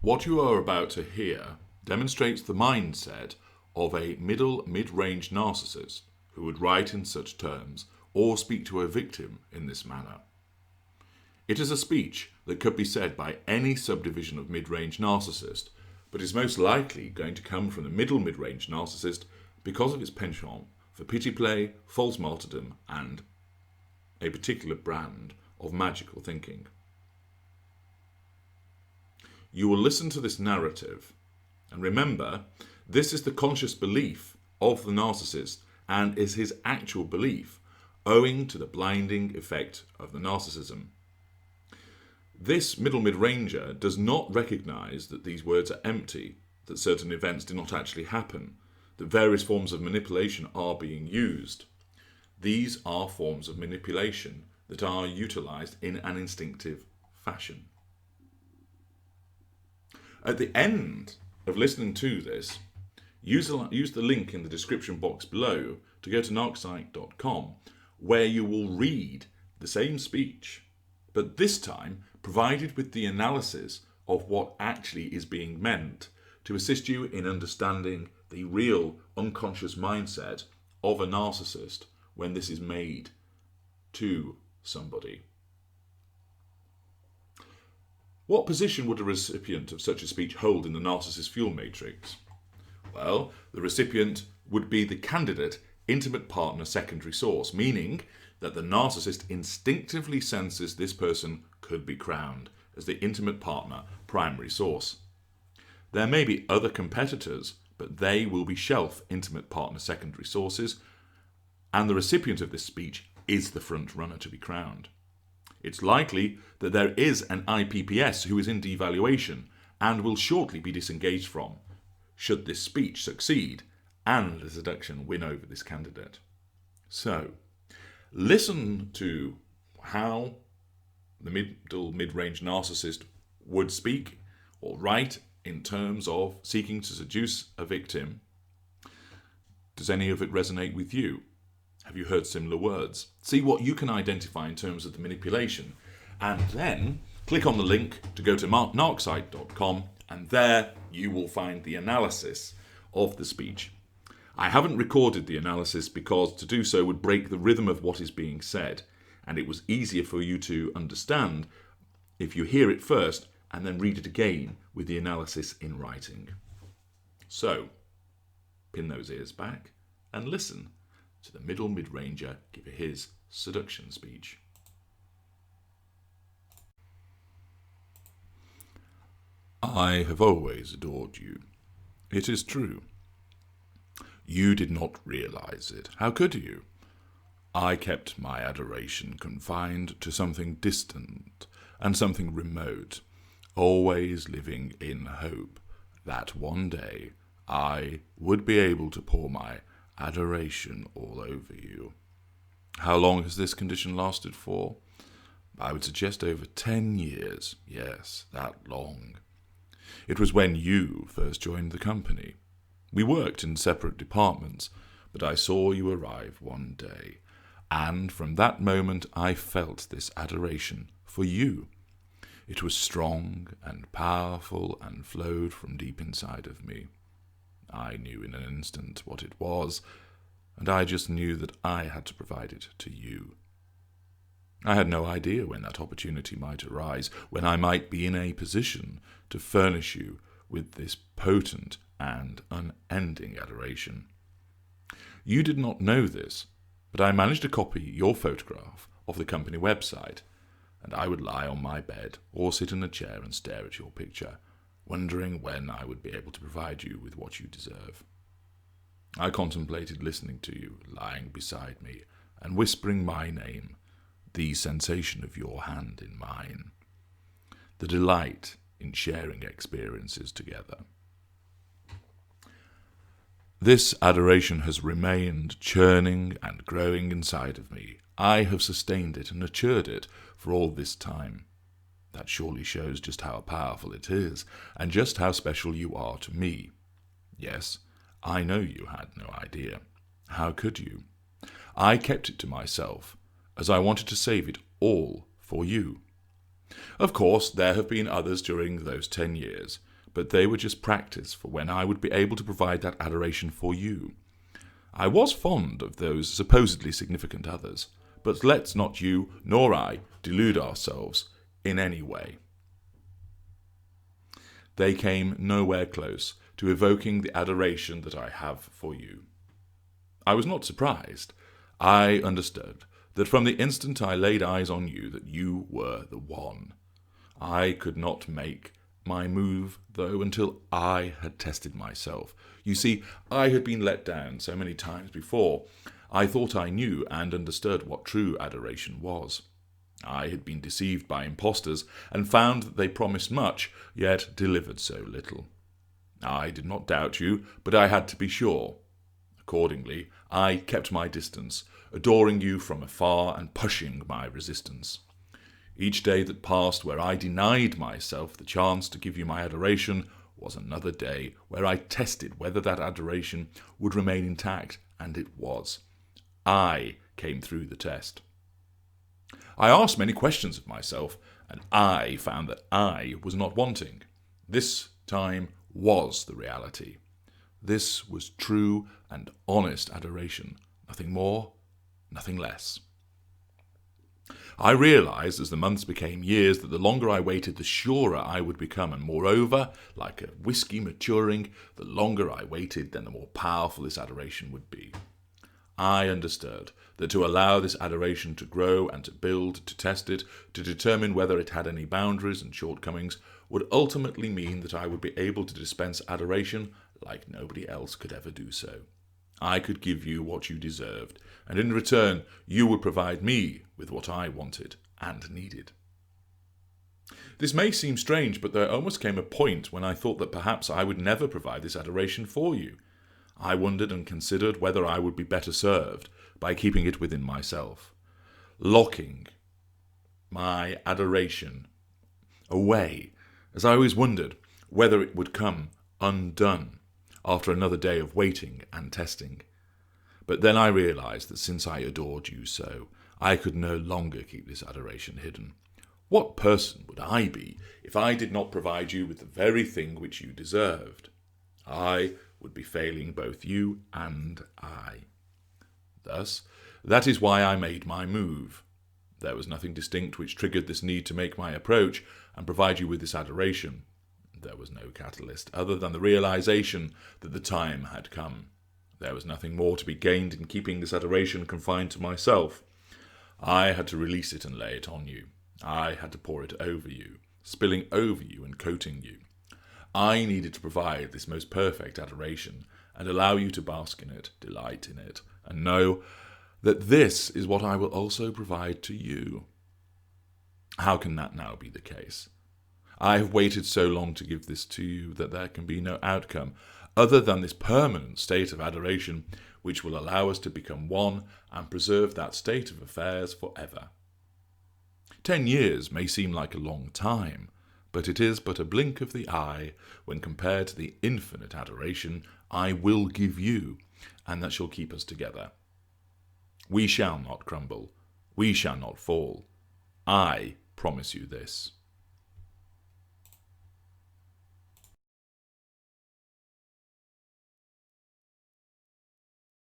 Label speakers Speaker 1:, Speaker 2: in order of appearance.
Speaker 1: What you are about to hear demonstrates the mindset of a middle mid-range narcissist who would write in such terms or speak to a victim in this manner. It is a speech that could be said by any subdivision of mid-range narcissist, but is most likely going to come from the middle mid-range narcissist because of its penchant for pity play, false martyrdom, and a particular brand of magical thinking. You will listen to this narrative, and remember, this is the conscious belief of the narcissist and is his actual belief, owing to the blinding effect of the narcissism. This middle mid-ranger does not recognize that these words are empty, that certain events do not actually happen, that various forms of manipulation are being used. These are forms of manipulation that are utilized in an instinctive fashion. At the end of listening to this, use the link in the description box below to go to narcissists.com, where you will read the same speech, but this time provided with the analysis of what actually is being meant to assist you in understanding the real unconscious mindset of a narcissist when this is made to somebody. What position would a recipient of such a speech hold in the narcissist fuel matrix? Well, the recipient would be the candidate intimate partner secondary source, meaning that the narcissist instinctively senses this person could be crowned as the intimate partner primary source. There may be other competitors, but they will be shelf intimate partner secondary sources, and the recipient of this speech is the front runner to be crowned. It's likely that there is an IPPS who is in devaluation and will shortly be disengaged from, should this speech succeed and the seduction win over this candidate. So, listen to how the middle mid-range narcissist would speak or write in terms of seeking to seduce a victim. Does any of it resonate with you? Have you heard similar words? See what you can identify in terms of the manipulation, and then click on the link to go to narcissists.com, and there you will find the analysis of the speech. I haven't recorded the analysis because to do so would break the rhythm of what is being said, and it was easier for you to understand if you hear it first and then read it again with the analysis in writing. So, pin those ears back and listen to the middle mid-ranger give his seduction speech. I have always adored you. It is true. You did not realize it. How could you? I kept my adoration confined to something distant and something remote, always living in hope that one day I would be able to pour my adoration all over you. How long has this condition lasted for? I would suggest over 10 years. Yes, that long. It was when you first joined the company. We worked in separate departments, but I saw you arrive one day, and from that moment I felt this adoration for you. It was strong and powerful and flowed from deep inside of me. I knew in an instant what it was, and I just knew that I had to provide it to you. I had no idea when that opportunity might arise, when I might be in a position to furnish you with this potent and unending adoration. You did not know this, but I managed to copy your photograph of the company website, and I would lie on my bed or sit in a chair and stare at your picture, wondering when I would be able to provide you with what you deserve. I contemplated listening to you, lying beside me, and whispering my name, the sensation of your hand in mine, the delight in sharing experiences together. This adoration has remained churning and growing inside of me. I have sustained it and nurtured it for all this time. That surely shows just how powerful it is, and just how special you are to me. Yes, I know you had no idea. How could you? I kept it to myself, as I wanted to save it all for you. Of course, there have been others during those 10 years, but they were just practice for when I would be able to provide that adoration for you. I was fond of those supposedly significant others, but let's not you nor I delude ourselves in any way. They came nowhere close to evoking the adoration that I have for you. I was not surprised. I understood that from the instant I laid eyes on you that you were the one. I could not make my move, though, until I had tested myself. You see, I had been let down so many times before. I thought I knew and understood what true adoration was. I had been deceived by impostors and found that they promised much, yet delivered so little. I did not doubt you, but I had to be sure. Accordingly, I kept my distance, adoring you from afar and pushing my resistance. Each day that passed where I denied myself the chance to give you my adoration was another day where I tested whether that adoration would remain intact, and it was. I came through the test. I asked many questions of myself, and I found that I was not wanting. This time was the reality. This was true and honest adoration, nothing more, nothing less. I realized as the months became years that the longer I waited, the surer I would become, and moreover, like a whiskey maturing, the longer I waited, then the more powerful this adoration would be. I understood that to allow this adoration to grow and to build, to test it, to determine whether it had any boundaries and shortcomings, would ultimately mean that I would be able to dispense adoration like nobody else could ever do so. I could give you what you deserved, and in return you would provide me with what I wanted and needed. This may seem strange, but there almost came a point when I thought that perhaps I would never provide this adoration for you. I wondered and considered whether I would be better served by keeping it within myself, locking my adoration away, as I always wondered whether it would come undone after another day of waiting and testing. But then I realized that since I adored you so, I could no longer keep this adoration hidden. What person would I be if I did not provide you with the very thing which you deserved? I would be failing both you and I. Thus, that is why I made my move. There was nothing distinct which triggered this need to make my approach and provide you with this adoration. There was no catalyst other than the realization that the time had come. There was nothing more to be gained in keeping this adoration confined to myself. I had to release it and lay it on you. I had to pour it over you, spilling over you and coating you. I needed to provide this most perfect adoration and allow you to bask in it, delight in it, and know that this is what I will also provide to you. How can that now be the case? I have waited so long to give this to you that there can be no outcome other than this permanent state of adoration which will allow us to become one and preserve that state of affairs forever. 10 years may seem like a long time, but it is but a blink of the eye when compared to the infinite adoration I will give you, and that shall keep us together. We shall not crumble. We shall not fall. I promise you this.